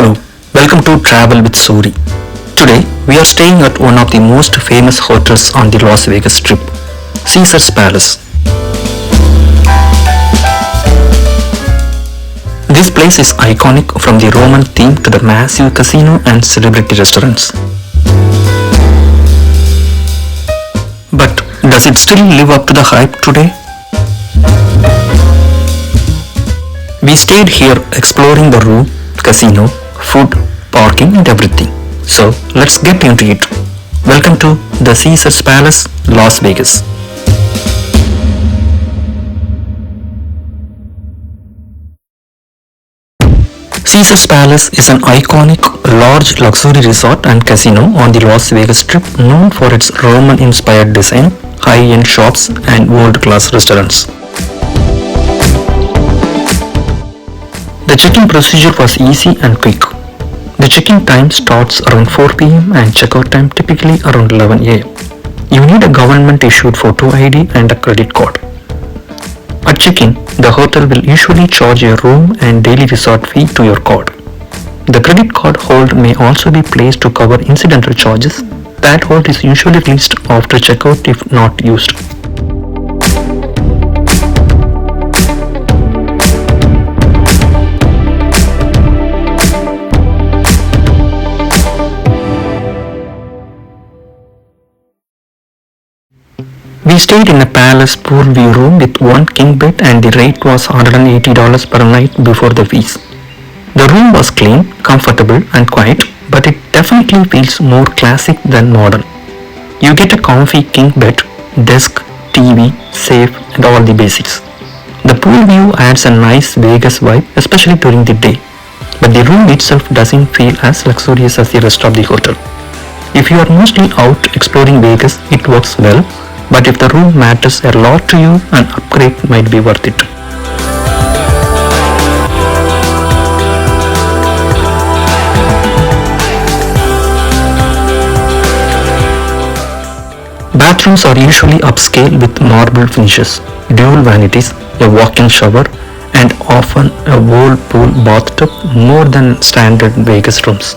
Hello, welcome to Travel with Suri. Today we are staying at one of the most famous hotels on the Las Vegas Strip, Caesar's Palace. This place is iconic from the Roman theme to the massive casino and celebrity restaurants. But does it still live up to the hype today? We stayed here exploring the room, casino, food, parking and everything. So let's get into it. Welcome to the Caesar's Palace, Las Vegas. Caesar's Palace is an iconic, large luxury resort and casino on the Las Vegas Strip known for its Roman-inspired design, high-end shops and world-class restaurants. The check-in procedure was easy and quick. The check-in time starts around 4 p.m. and check-out time typically around 11 a.m. You need a government-issued photo ID and a credit card. At check-in, the hotel will usually charge a room and daily resort fee to your card. The credit card hold may also be placed to cover incidental charges. That hold is usually released after checkout if not used. We stayed in a palace pool view room with one king bed and the rate was $180 per night before the fees. The room was clean, comfortable and quiet, but it definitely feels more classic than modern. You get a comfy king bed, desk, TV, safe and all the basics. The pool view adds a nice Vegas vibe, especially during the day, but the room itself doesn't feel as luxurious as the rest of the hotel. If you are mostly out exploring Vegas, it works well. But if the room matters a lot to you, an upgrade might be worth it. Bathrooms are usually upscale with marble finishes, dual vanities, a walk-in shower, and often a whirlpool bathtub more than standard Vegas rooms.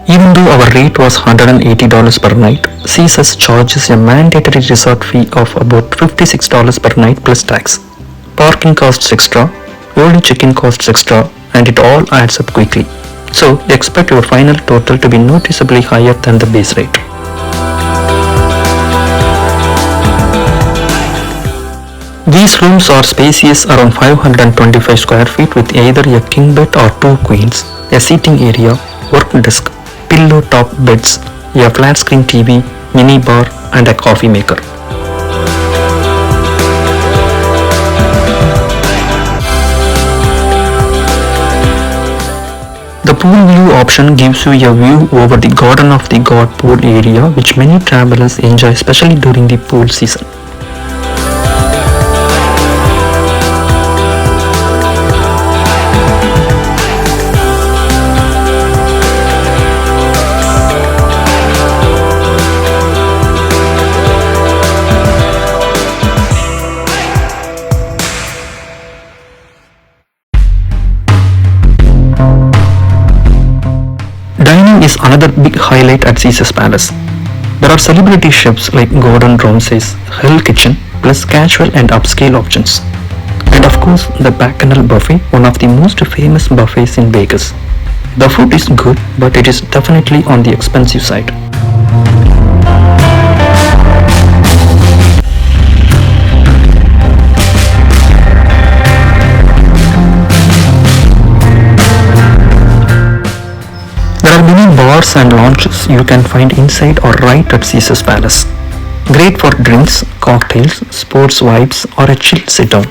Even though our rate was $180 per night, Caesars charges a mandatory resort fee of about $56 per night plus tax. Parking costs extra, early check-in costs extra, and it all adds up quickly. So expect your final total to be noticeably higher than the base rate. These rooms are spacious, around 525 square feet with either a king bed or two queens, a seating area, work desk, pillow top beds, a flat screen TV, mini bar and a coffee maker. The pool view option gives you a view over the Garden of the God pool area which many travelers enjoy especially during the pool season. Dining is another big highlight at Caesar's Palace. There are celebrity chefs like Gordon Ramsay's Hell Kitchen plus casual and upscale options. And of course the Bacchanal Buffet, one of the most famous buffets in Vegas. The food is good but it is definitely on the expensive side. There are many bars and lounges you can find inside or right at Caesar's Palace. Great for drinks, cocktails, sports vibes or a chill sit down.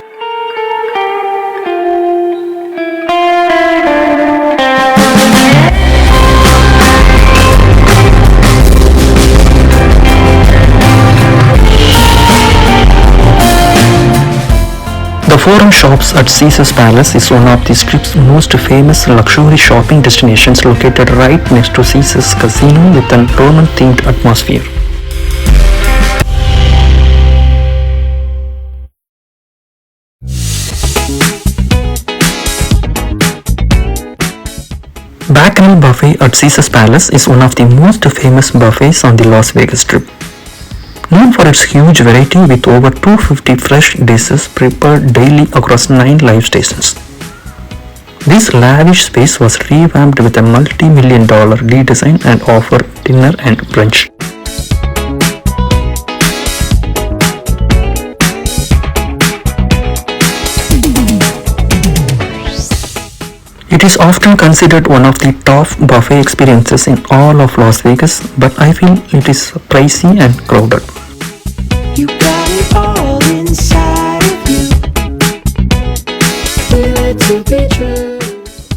The Forum Shops at Caesar's Palace is one of the Strip's most famous luxury shopping destinations, located right next to Caesar's Casino with a Roman-themed atmosphere. Bacchanal Buffet at Caesar's Palace is one of the most famous buffets on the Las Vegas Strip. Known for its huge variety with over 250 fresh dishes prepared daily across 9 live stations. This lavish space was revamped with a multi-million-dollar redesign and offered dinner and brunch. It is often considered one of the top buffet experiences in all of Las Vegas, but I feel it is pricey and crowded. You got it all inside of you. Feel it to be true.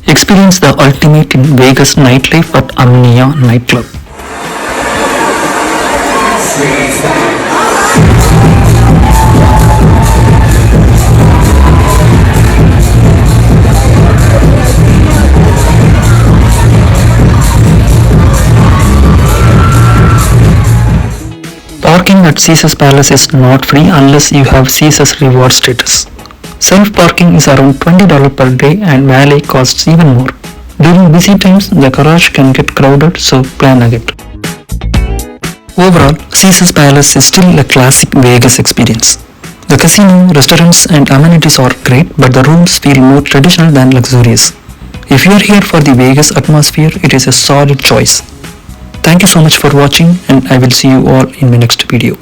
Experience the ultimate in Vegas nightlife at Amnesia nightclub. Parking at Caesar's Palace is not free unless you have Caesar's reward status. Self-parking is around $20 per day and valet costs even more. During busy times, the garage can get crowded, so plan ahead. Overall, Caesar's Palace is still a classic Vegas experience. The casino, restaurants and amenities are great, but the rooms feel more traditional than luxurious. If you are here for the Vegas atmosphere, it is a solid choice. Thank you so much for watching, and I will see you all in my next video.